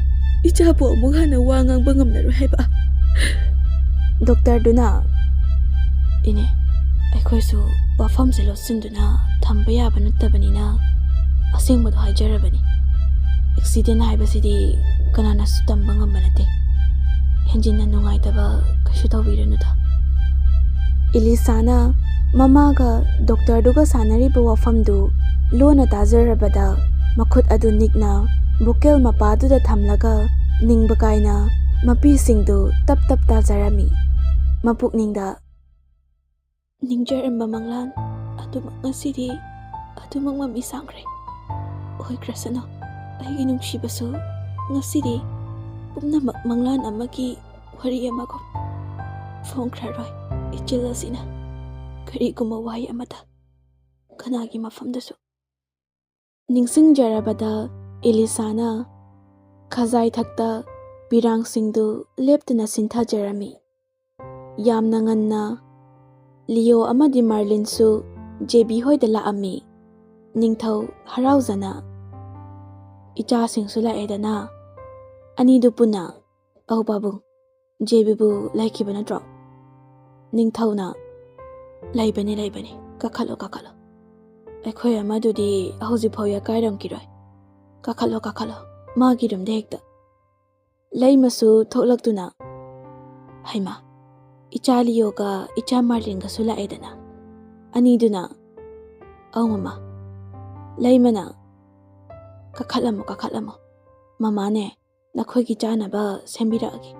ꯑꯃꯨꯛ ꯍꯟꯅ ꯋꯥ ꯉꯥꯡꯕ ꯉꯝꯂꯔꯣꯏ ꯍꯥꯏꯕ? ꯗꯣꯛꯇꯔꯗꯨꯅ, ꯏꯅꯦ, ꯑꯩꯈꯣꯏꯁꯨ ꯋꯥꯐꯝꯁꯦ ꯂꯣꯠꯁꯤꯟꯗꯨꯅ ꯊꯝꯕ ꯌꯥꯕ ꯅꯠꯇꯕꯅꯤꯅ ꯑꯁꯦꯡꯕꯗꯣ ꯍꯥꯏꯖꯔꯕꯅꯤ. ꯑꯦꯛꯁꯤꯗꯦꯟ ꯍꯥꯏꯕꯁꯤꯗꯤ ꯀꯅꯥꯅꯁꯨ ꯇꯝꯕ ꯉꯝꯕ ꯅꯠꯇꯦ. ꯍꯦꯟꯖꯤꯟꯅ ꯅꯨꯡꯉꯥꯏꯇꯕ ꯀꯩꯁꯨ ꯇꯧꯕꯤꯔꯅꯨꯗ. ꯏꯂꯤꯁꯥꯅ ꯃꯃꯥꯒ ꯗꯣꯛꯇꯔꯗꯨꯒ ꯁꯥꯟꯅꯔꯤꯕ ꯋꯥꯐꯝꯗꯨ ꯂꯣꯟꯅ ꯇꯥꯖꯔꯕꯗ ꯃꯈꯨꯠ ꯑꯗꯨ ꯅꯤꯛꯅ ꯕꯣꯀꯦꯜ ꯃꯄꯥꯗꯨꯗ ꯊꯝꯂꯒ ꯅꯤꯡꯕ ꯀꯥꯏꯅ ꯃꯄꯤꯁꯤꯡꯗꯨ ꯇꯞ ꯇꯞ ꯇꯥꯖꯔꯝꯃꯤ. ꯃꯄꯨꯛꯅꯤꯡꯗ, ꯅꯤꯡꯖꯔꯝꯕ ꯃꯪꯂꯥꯟ ꯑꯗꯨꯃꯛ ꯉꯁꯤꯗꯤ ꯑꯗꯨꯃꯛ ꯃꯃꯤ ꯁꯥꯡꯈ꯭ꯔꯦ. ꯑꯣꯏꯈ꯭ꯔꯁꯅꯨ. ꯑꯩꯒꯤ ꯅꯨꯡꯁꯤꯕꯁꯨ ꯉꯁꯤꯗꯤ ꯄꯨꯝꯅꯃꯛ ꯃꯪꯂꯥꯟ ꯑꯃꯒꯤ ꯋꯥꯔꯤ ꯑꯃꯒꯨꯝ ꯐꯣꯡꯈ꯭ꯔꯔꯣꯏ. ꯏꯆꯤꯜ ꯑꯁꯤꯅ ꯀꯔꯤꯒꯨꯝꯕ ꯋꯥꯍꯩ ꯑꯃꯗ ꯀꯅꯥꯒꯤ ꯃꯐꯝꯗꯁꯨ. ꯅꯤꯡꯁꯤꯡꯖꯔꯕꯗ ꯏꯂꯤꯁꯥꯅ ꯈꯖꯥꯏꯊꯛꯇ ꯄꯤꯔꯥꯡꯁꯤꯡꯗꯨ ꯂꯦꯞꯇꯅ ꯁꯤꯟꯊꯖꯔꯝꯃꯤ. ꯌꯥꯝꯅ ꯉꯟꯅ ꯂꯤꯑꯣ ꯑꯃꯗꯤ ꯃꯥꯔꯂꯤꯟꯁꯨ ꯖꯦꯕꯤ ꯍꯣꯏꯗ ꯂꯥꯛꯑꯝꯃꯤ. ꯅꯤꯡꯊꯧ ꯍꯔꯥꯎꯖꯅ, ꯏꯆꯥꯁꯤꯡꯁꯨ ꯂꯥꯛꯑꯦꯗꯅ. ꯑꯅꯤꯗꯨ ꯄꯨꯟꯅ, ꯑꯧ ꯄꯥꯕꯨꯡ, ꯖꯦꯕꯤꯕꯨ ꯂꯩꯈꯤꯕ ꯅꯠꯇ꯭ꯔꯣ? ꯅꯤꯡꯊꯧꯅ, ꯂꯩꯕꯅꯤ. ꯀꯥꯈꯠꯂꯣ. ꯑꯩꯈꯣꯏ ꯑꯃꯗꯨꯗꯤ ꯍꯧꯖꯤꯛꯐꯥꯎ ꯌꯥꯀꯥꯏꯔꯝꯈꯤꯔꯣꯏ. ꯀꯥꯈꯠꯂꯣ. ꯃꯥꯒꯤ ꯔꯨꯝꯗ ꯍꯦꯛꯇ. ꯂꯩꯃꯁꯨ ꯊꯣꯛꯂꯛꯇꯨꯅ, ꯍꯩꯃꯥ, ꯏꯆꯥ ꯂꯤꯑꯣꯒ ꯏꯆꯥ ꯃꯥꯔꯂꯤꯟꯒꯁꯨ ꯂꯥꯛꯑꯦꯗꯅ. ꯑꯅꯤꯗꯨꯅ, ꯑꯧ ꯃꯃꯥ. ꯂꯩꯃꯅ, ꯀꯥꯈꯠꯂꯝꯃꯣ. ꯃꯃꯥꯅꯦ, ꯅꯈꯣꯏꯒꯤ ꯆꯥꯅꯕ ꯁꯦꯝꯕꯤꯔꯛꯑꯒꯦ.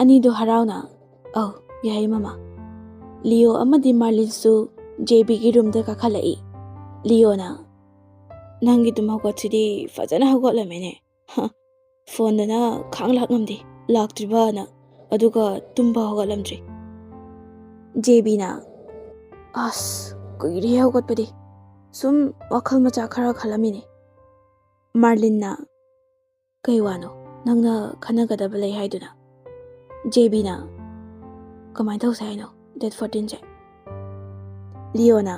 ꯑꯅꯤꯗꯨ ꯍꯔꯥꯎꯅ, ꯑꯧ, ꯌꯥꯏ ꯃꯃꯥ. ꯂꯤꯑꯣ ꯑꯃꯗꯤ ꯃꯥꯔꯂꯤꯟꯁꯨ ꯖꯦꯕꯤꯒꯤ ꯔꯨꯝꯗ ꯀꯥꯈꯠꯂꯛꯏ. ꯂꯤꯑꯣꯅ, ꯅꯪꯒꯤ ꯇꯨꯝ ꯍꯧꯒꯠꯁꯤꯗꯤ ꯐꯖꯅ ꯍꯧꯒꯠꯂꯝꯃꯦꯅꯦ. ꯐꯣꯟꯗꯅ ꯈꯥꯡ ꯉꯝꯗꯦ ꯂꯥꯛꯇ꯭ꯔꯤꯕꯅ, ꯑꯗꯨꯒ ꯇꯨꯝꯕ ꯍꯧꯒꯠꯂꯝꯗ꯭ꯔꯤ. ꯖꯦꯕꯤꯅ, ꯑꯁ, ꯀꯨꯏꯔꯦ ꯍꯧꯒꯠꯄꯗꯤ. ꯁꯨꯝ ꯋꯥꯈꯜ ꯃꯆꯥ ꯈꯔ ꯈꯜꯂꯝꯃꯤꯅꯦ. ꯃꯥꯔꯂꯤꯟꯅ, ꯀꯩ ꯋꯥꯅꯣ ꯅꯪꯅ ꯈꯟꯅꯒꯗꯕ ꯂꯩ ꯍꯥꯏꯗꯨꯅ? ꯖꯦꯕꯤꯅ, ꯀꯃꯥꯏꯅ ꯇꯧꯁꯦ ꯍꯥꯏꯅꯣ ꯗꯦꯠ 14ꯁꯦ? ꯂꯤꯑꯣꯅ,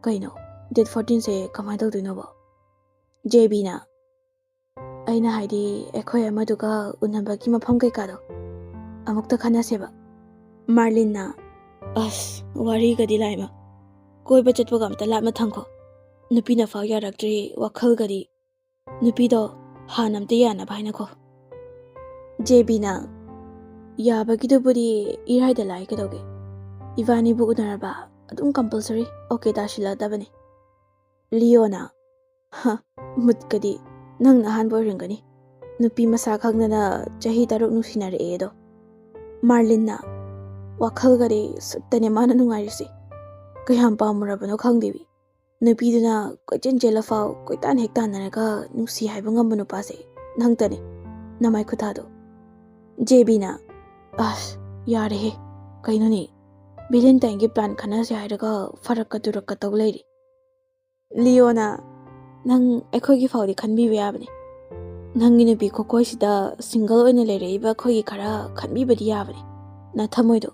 ꯀꯩꯅꯣ ꯗꯦꯠ 14ꯁꯦ ꯀꯃꯥꯏꯅ ꯇꯧꯗꯣꯏꯅꯣꯕ? ꯖꯦꯕꯤꯅ, ꯑꯩꯅ ꯍꯥꯏꯗꯤ ꯑꯩꯈꯣꯏ ꯑꯃꯗꯨꯒ ꯎꯅꯕꯒꯤ ꯃꯐꯝ ꯀꯩꯀꯥꯗꯣ ꯑꯃꯨꯛꯇ ꯈꯟꯅꯁꯦꯕ. ꯃꯥꯔꯂꯤꯟꯅ, ꯑꯁ, ꯋꯥꯔꯤꯒꯗꯤ ꯂꯥꯏꯃ. ꯀꯣꯏꯕ ꯆꯠꯄꯒ ꯑꯝꯇ ꯂꯥꯞꯅ ꯊꯝꯈꯣ. ꯅꯨꯄꯤꯅ ꯐꯥꯎ ꯌꯥꯔꯛꯇ꯭ꯔꯤ ꯋꯥꯈꯜꯒꯗꯤ. ꯅꯨꯄꯤꯗꯣ ꯍꯥꯟꯅ ꯑꯝꯇ ꯌꯥꯅꯕ ꯍꯥꯏꯅꯀꯣ. ꯖꯦꯕꯤꯅ, ꯌꯥꯕꯒꯤꯗꯨꯕꯨꯗꯤ ꯏꯔꯥꯏꯗ ꯂꯥꯛꯏ ꯀꯩꯗꯧꯒꯦ? ꯏꯕꯥꯅꯤꯕꯨ ꯎꯅꯔꯕ ꯑꯗꯨꯝ ꯀꯝꯄꯜꯁꯔꯤ ꯑꯣꯀꯦ ꯇꯥꯁꯤꯜꯂꯛꯗꯕꯅꯤ. ꯂꯤꯑꯣꯅ, ꯃꯨꯠꯀꯗꯤ ꯅꯪꯅ ꯑꯍꯥꯟꯕ ꯑꯣꯏꯔꯝꯒꯅꯤ. ꯅꯨꯄꯤ ꯃꯁꯥ ꯈꯪꯗꯅ ꯆꯍꯤ 3 ꯅꯨꯡꯁꯤꯅꯔꯛꯑꯦ ꯑꯗꯣ. ꯃꯥꯔꯂꯤꯟꯅ, ꯋꯥꯈꯜꯒꯗꯤ ꯁꯨꯠꯇꯅꯦ ꯃꯥꯅ ꯅꯨꯡꯉꯥꯏꯔꯤꯁꯤ. ꯀꯌꯥꯝ ꯄꯥꯝꯃꯨꯔꯕꯅꯣ ꯈꯪꯗꯦꯕꯤ. ꯅꯨꯄꯤꯗꯨꯅ ꯀꯣꯏꯆꯦꯟ ꯆꯦꯜꯂꯐꯥꯎ ꯀꯣꯏꯇꯥꯟ ꯍꯦꯛ ꯇꯥꯟꯅꯔꯒ ꯅꯨꯡꯁꯤ ꯍꯥꯏꯕ ꯉꯝꯕ ꯅꯨꯄꯥꯁꯦ ꯅꯪꯇꯅꯦ, ꯅꯃꯥꯏ ꯈꯨꯊꯥꯗꯣ. ꯖꯦꯕꯤꯅ, ꯑꯁ, ꯌꯥꯔꯦꯍꯦ, ꯀꯩꯅꯣꯅꯦ? ꯚꯦꯂꯦꯟꯇꯥꯏꯟꯒꯤ ꯄ꯭ꯂꯥꯟ ꯈꯟꯅꯁꯦ ꯍꯥꯏꯔꯒ ꯐꯔꯛꯀ ꯇꯨꯔꯛꯀ ꯇꯧ ꯂꯩꯔꯤ. ꯂꯤꯑꯣꯅ, ꯅꯪ ꯑꯩꯈꯣꯏꯒꯤ ꯐꯥꯎꯗꯤ ꯈꯟꯕꯤꯕ ꯌꯥꯕꯅꯤ. ꯅꯪꯒꯤ ꯅꯨꯄꯤ ꯈꯣꯀꯣꯏꯁꯤꯗ ꯁꯤꯡꯒꯜ ꯑꯣꯏꯅ ꯂꯩꯔꯛꯏꯕ ꯑꯩꯈꯣꯏꯒꯤ ꯈꯔ ꯈꯟꯕꯤꯕꯗꯤ ꯌꯥꯕꯅꯤ, ꯅꯊꯝꯃꯣꯏꯗꯣ.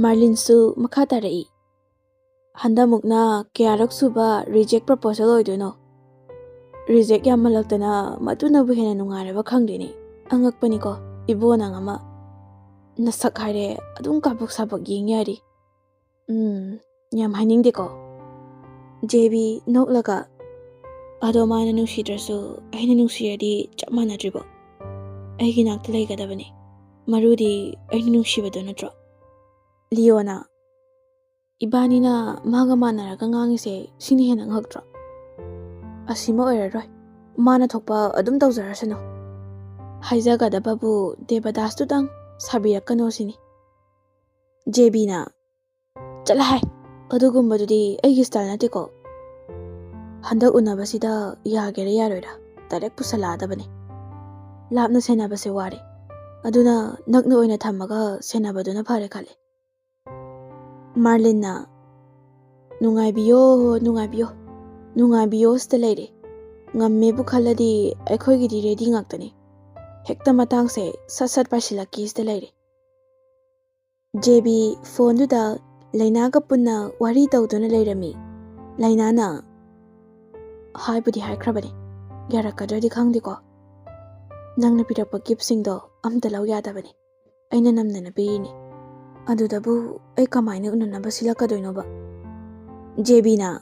ꯃꯥꯔꯂꯤꯟꯁꯨ ꯃꯈꯥ ꯇꯥꯔꯛꯏ. ꯍꯟꯗꯃꯨꯛꯅ ꯀꯌꯥꯔꯛ ꯁꯨꯕ ꯔꯤꯖꯦꯛ ꯄ꯭ꯔꯄꯣꯖꯦꯜ ꯑꯣꯏꯗꯣꯏꯅꯣ? ꯔꯤꯖꯦꯛ ꯌꯥꯝꯃꯜꯂꯛꯇꯅ ꯃꯗꯨꯅꯕꯨ ꯍꯦꯟꯅ ꯅꯨꯡꯉꯥꯏꯔꯕ ꯈꯪꯗꯦꯅꯦ. ꯑꯉꯛꯄꯅꯤꯀꯣ ꯏꯕꯣ ꯅꯪ ꯑꯃ. ꯅꯁꯛ ꯍꯥꯏꯔꯦ ꯑꯗꯨꯝ ꯀꯥꯕꯛ ꯁꯥꯕꯛ ꯌꯦꯡ ꯌꯥꯔꯤ. ꯌꯥꯝ ꯍꯥꯏꯅꯤꯡꯗꯦꯀꯣ. ꯖꯦꯕꯤ ꯅꯣꯛꯂꯒ, ꯑꯗꯣ ꯃꯥꯅ ꯅꯨꯡꯁꯤꯗ꯭ꯔꯁꯨ ꯑꯩꯅ ꯅꯨꯡꯁꯤꯔꯗꯤ ꯆꯞ ꯃꯥꯟꯅꯗ꯭ꯔꯤꯕꯣ? ꯑꯩꯒꯤ ꯅꯥꯛꯇ ꯂꯩꯒꯗꯕꯅꯤ. ꯃꯔꯨꯗꯤ ꯑꯩꯅ ꯅꯨꯡꯁꯤꯕꯗꯣ ꯅꯠꯇ꯭ꯔꯣ? ꯂꯤꯑꯣꯅ, Ibanina maga manaraga ngangise sini hena ngaktra. Asima oiraroi. Mana thokpa adum tawjarasano. Haijagadababu Debadas tudang sabirakano sini. JB na chala hai. Adugumbadudi aigi style natiko. Handak unabasida yagera yaroira. Direct pusaladabani. Lapna senabase wari. Aduna nakna oina thamaga senabaduna phare khale. Marlina nungaibiyo nungaibiyo sta leire. Ngamme bu khaladi akhoi gi ready ngaktani. Hekta matang se sat pasilaki sta leire. JB phone duda Laina ka punna wari tawduna leirami. Laina na haibudi haikrabani. Yarakadadi khangdiko. Nangna pirapa gipsingdo amta law yadabani. Aina namnana pirini. Adudabu ay kamaina ununaba silakadoinoba. JB na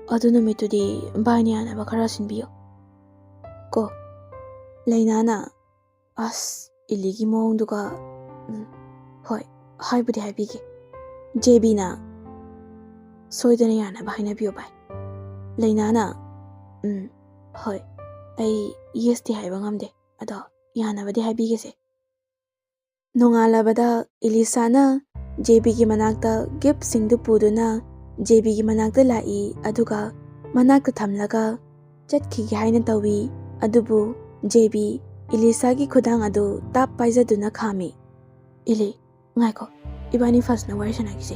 aduna mitudi baniana bakara sinbiyo. Ko Laina na as iligi moonduga hoi haibudi haibigi. JB na soidana yana bahina biyo bai. Laina na hoi ay yesti haiba ngamde ado yana badi haibigese. Nongalabada Ilisana JB gi manakta gift singdu puduna JB gi manakta lai aduga manakta thamlaga chatki gi haina tawi adubu JB Ilisa gi khudang adu tap paizaduna khami. Ili ngaiko ibani fasna wari sanagise.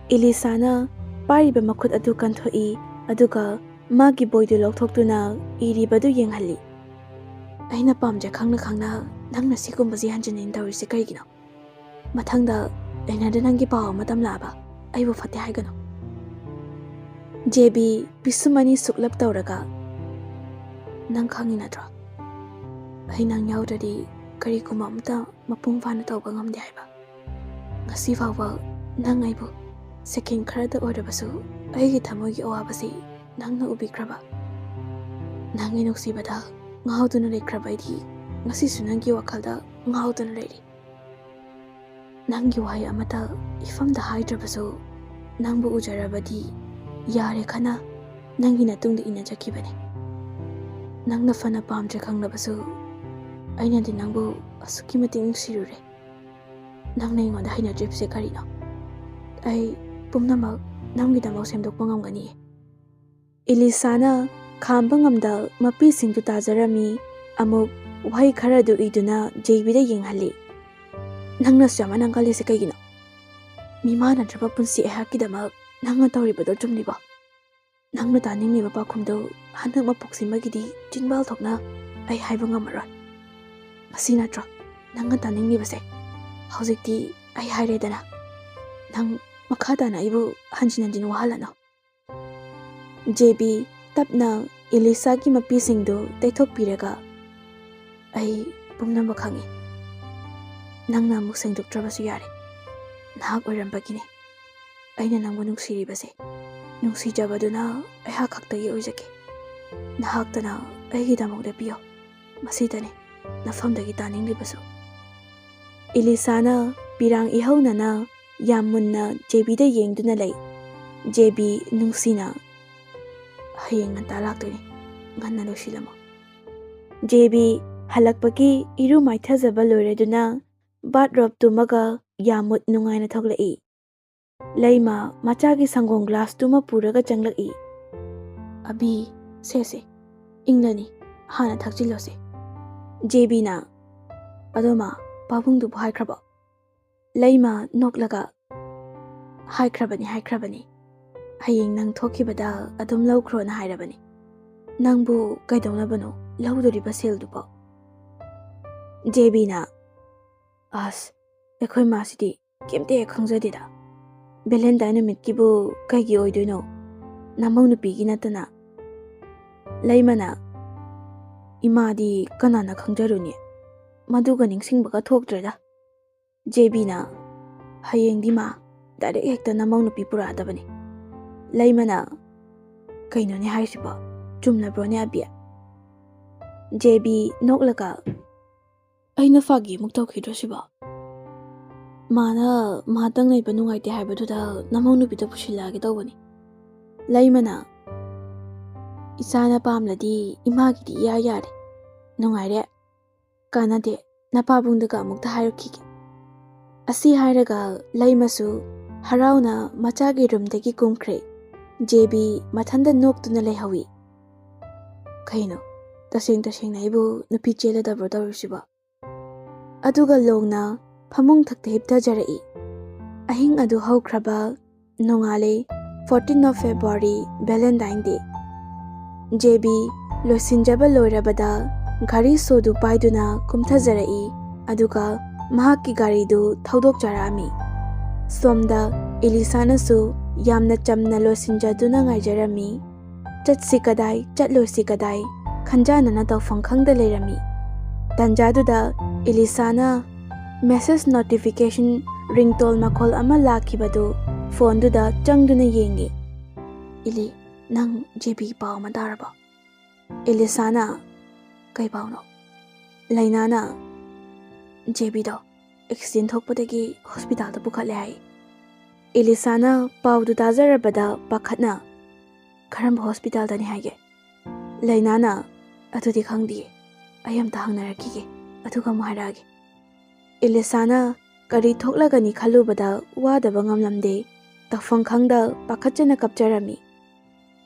Ilisana pariba makhut adu kanthoi aduga magi boydu lokthokduna iribadu yenghalli. Aina pamja khangna nangna sigumbaji hanjinin tawrise kaigino. Mathangda aina danangi paw matam laba aibu fate haigano. JB bisumani suklap tawraga nang khangi natro. Ainang yaudadi kari kumamta mapung fana tawba ngamde haiba. Ngasi fawa nang aibu second kharada orabasu aigi thamogi awabasi nangna ubikraba. Nangi nuksibada ngauduna lekraba idi ngasi sunangi wakhalda ngauduna leiri. Nangi wahai amata ifamda haidrabasu nangbu ujarabadi yare khana nangi natungda ina jakibane. Nangna fana pamdre khangnabasu aina di nangbu asuki mating sirure. Nangna ingoda haina dripse karino. Ay pumnamak nanggidamak semdokpa ngamgani. Ilisana khamba ngamda mapi singdu tajarami amuk wahai kharadu iduna JB da yenghalli. Nangna sama nangkali se kaigino. Mimana drapa punsi ehakidamak nangna tawribado chumliba. Nangna taningni bapa khumdo hanak mapuksimagidi jinbal thokna ay haiba ngamaron. Masina tro nangna taningni base. Haujikti ay hairedana. Nang makadana ibu hanjin wahalano. JB tapna Ilisa ki mapi singdo taithok piraga ay pumnamba khangi. Nangna amuk sengdoktrabasu yare. Nahak oirambagini. Aina nangbu nungsiribase. Nungsijabaduna ayha khaktagi oijake. Nahaktana aigidamokda piyo. Masidane nafamdagi taninglibasu. Ilisana pirang ihaunana yamunna JB da yengduna lay. JB nungsina hayeng nganta laktoini nganna losilamo. JB halakpaki iru maithajaba loireduna bathrobe tumaga yamut nungaina thoklai. Laima machagi sangong glass tuma puraga changlai. Abi sese inglani hana thakjilose. JB na adoma pabungdu haikraba. Laima noklaga haikrabani. Hayeng nang thokibada adum lawkhro na hairabani. Nangbu kaidonabano lawdoriba seldupo. JB na as ekhoi masidi kemte khangjadida. Valentine mitkibu kaigi oidoino namau nupigi natana. Laimana imadi kanana khangjaruni maduga ningsingbaga thoktreda. JB na hayeng dima direct hekta namau nupi puradabani. Laimana kainoni haisiba chumna brone abia. JB noklaga aina fagi muktau khidrosiba. Mana mahatang laiba nungaite haibaduda namong nupida pusilage tawbani. Laimana isana pamladi imagidi iya yare. Nungaire kanade napabungdaga amukta hairukige. Asi hairaga laimasu harauna machagi rumdagi kumkre. JB mathanda noktuna laihawi. Kaino taseng naibu nupi chela dabro dawrisiba. Aduga longna phamung thakta hipta jarai. Ahing adu haukraba nongale 14 of February Valentine Day. JB losinjaba loirabada gari sodu paiduna kumthajarai aduga mahakki gari du thaudok jarami. Somda Elisana su yamna chamna losinjaduna ngaijarami. Chatsi kadai chatlosi kadai khanjana na tawfang khangda leirami. Tanjaduda Elisana message notification ringtone makhol ama lakhibadu phone duda changduna yengi. Ili nang JB paw madaraba. Elisana kai pawno. Lainana JB do accident thokpadagi hospital da pukhale hai. Elisana paw du dajarabada pakhatna karam hospital dani haige. Lainana atudi khangdi ayam ta hangnarakige aduga muhairage. Elisana kari thoklagani khalubada wadaba ngamlamde tafang khangda pakhatjana kapjarami.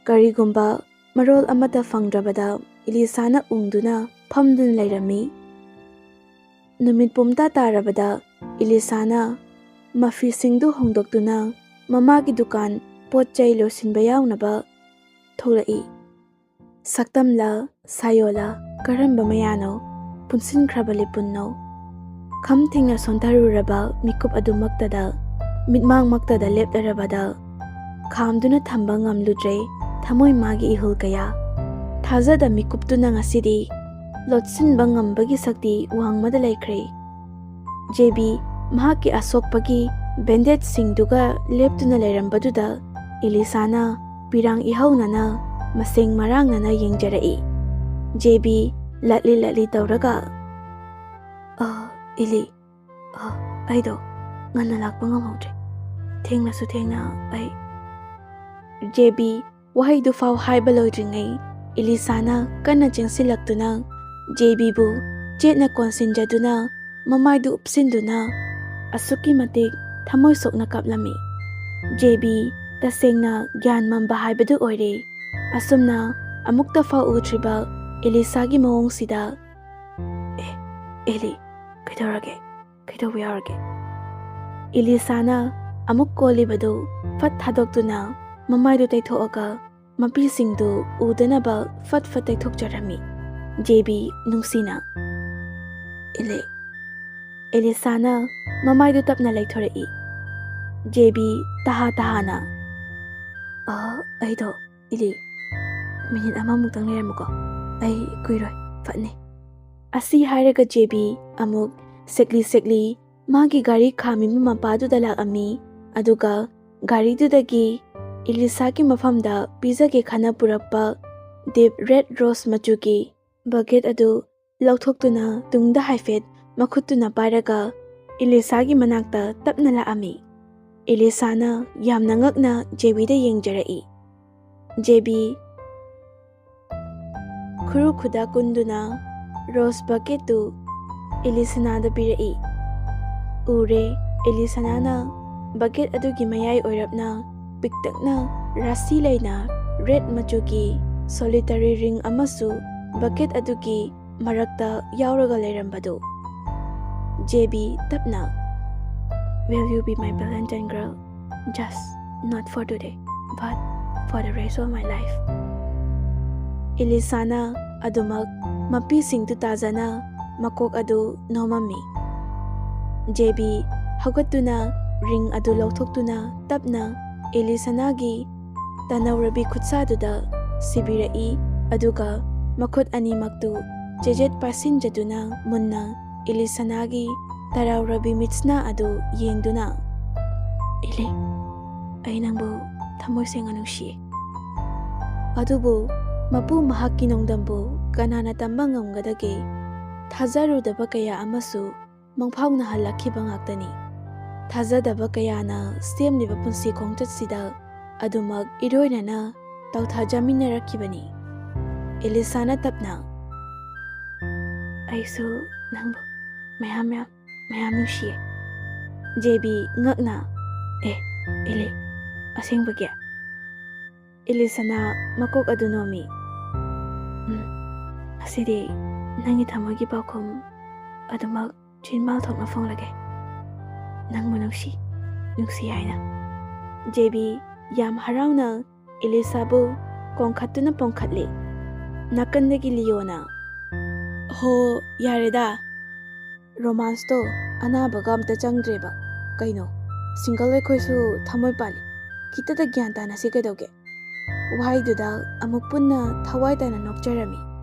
Kari gumba marol amata fangdrabada Elisana ungduna phamdun lairami. Numit pumta tarabada Elisana mafi singdu hongdoktuna mamagi dukan potchai losinba yawnaba tholai. Saktamla sayola karamba mayano punsin khrabali punno. Kham thinga sontaruraba mikup adumaktada mitmang maktada lepdarabada khamduna thamba ngamludre thamoi magi ihul kaya thazada mikuptuna ngasidi lotsinba ngambagi sakti wangmada laikre. JB mahaki asokpagi bandage singduga leptuna leirambaduda Elisana pirang ihaunana maseng marangnana yengjarai. JB latli tawraga Ili aido ngana lakpa ngamawdre thengna su thengna ai. JB wahai du faw haiba loidringai Elisana kana jengsilaktuna JB bu jetna konsinjaduna mamai du upsinduna asuki matik thamoi sokna kaplami. JB tasengna gyan mamba haibadu oire asumna amukta faw utriba Elisagi mawong sida Eli Kaidawayarage. Elisana amuk kolibadu fat thadokduna mamaydu taithoaga mapisingdu udanaba fat taithokjarami. JB nungsina. Elisana mamaydu tapna laithorai. JB tahana. Aido Ili minute amamuktang leramuko. Ai kuiroi fatne. Asi hairaga JB amuk sekli magi gari khami mapadu dalak ami aduga gari dudagi Elisaki mafamda pizza ke khana purakpa deep red rose machuki bucket adu lauthoktuna tungda haifet makhutuna paraga Elisagi manakta tapna la ami. Elisana yamna ngakna JB da yengjarai. JB khuru khuda kunduna rose bucket tu Elisana da pirai. Ure Elisana na bucket adugi mayai oirapna piktakna rasi laina red machuki solitary ring amasu bucket adugi marakta yauraga leirambadu. JB tapna, will you be my Valentine girl? Just not for today, but for the rest of my life. Elisana adumak mapising tu tazana makok adu nomami. JB hagatuna ring adu lauthokuna tapna Elisanagi tanawrabi khutsaduda sibirai aduga makhut animaktu jejet pasinjaduna munna Elisanagi tarawrabi mitsna adu yengduna. Ili ay nangbu thamoy seng anushi. Adubu mapu mahakki nongdambu kanana tamba ngamgadage thajarudaba kaya amasu mangphawna halakhiba ngaktani. ꯊꯥꯖꯗꯕ ꯀꯌꯥꯅ ꯁꯦꯝꯂꯤꯕ ꯄꯨꯟꯁꯤ ꯈꯣꯡꯆꯠꯁꯤꯗ ꯑꯗꯨꯃꯛ ꯏꯔꯣꯏꯅꯅ ꯇꯧꯊꯥꯖꯃꯤꯟꯅꯔꯛꯈꯤꯕꯅꯤ꯫ ꯏꯂꯤꯁꯥꯅ ꯇꯞꯅ, "ꯑꯩꯁꯨ ꯅꯪꯕꯨ ꯃꯌꯥꯝ ꯅꯨꯡꯁꯤꯌꯦ." JB ꯉꯛꯅ, "ꯑꯦ ꯏꯂꯤ, ꯑꯁꯦꯡꯕꯒꯤ?" ꯏꯂꯤꯁꯥꯅ ꯃꯀꯣꯛ ꯑꯗꯨ ꯅꯣꯝꯃꯤ꯫ "ꯉꯁꯤꯗꯤ ꯅꯪꯒꯤ ꯊꯃꯣꯏꯒꯤ ꯄꯥꯎꯈꯨꯝ ꯑꯗꯨꯃꯛ ꯆꯤꯟꯕꯥꯜ ꯊꯣꯛꯅ ꯐꯣꯡꯂꯒꯦ꯫ ꯅꯪꯕꯨ ꯅꯨꯡꯁꯤ ꯍꯥꯏꯅ." ꯖꯦꯕꯤ ꯌꯥꯝ ꯍꯔꯥꯎꯅ ꯏꯂꯤꯁꯥꯕꯨ ꯀꯣꯡꯈꯠꯇꯨꯅ ꯄꯣꯡꯈꯠꯂꯤ꯫ ꯅꯥꯀꯟꯗꯒꯤ ꯂꯤꯌꯣꯅ, "ꯍꯣ ꯌꯥꯔꯦꯗꯥ, ꯔꯣꯃꯥꯟꯁꯇꯣ ꯑꯅꯥꯕꯒ ꯑꯝꯇ ꯆꯪꯗ꯭ꯔꯦꯕ꯫ ꯀꯩꯅꯣ, ꯁꯤꯡꯒꯜ ꯑꯩꯈꯣꯏꯁꯨ ꯊꯃꯣꯏ ꯄꯥꯜꯂꯤ, ꯈꯤꯇꯗ ꯒ꯭ꯌꯥꯟ ꯇꯥꯅꯁꯤ ꯀꯩꯗꯧꯒꯦ?" ꯋꯥꯍꯩꯗꯨꯗ ꯑꯃꯨꯛ ꯄꯨꯟꯅ ꯊꯋꯥꯏ ꯇꯥꯅ ꯅꯣꯛꯆꯔꯝꯃꯤ꯫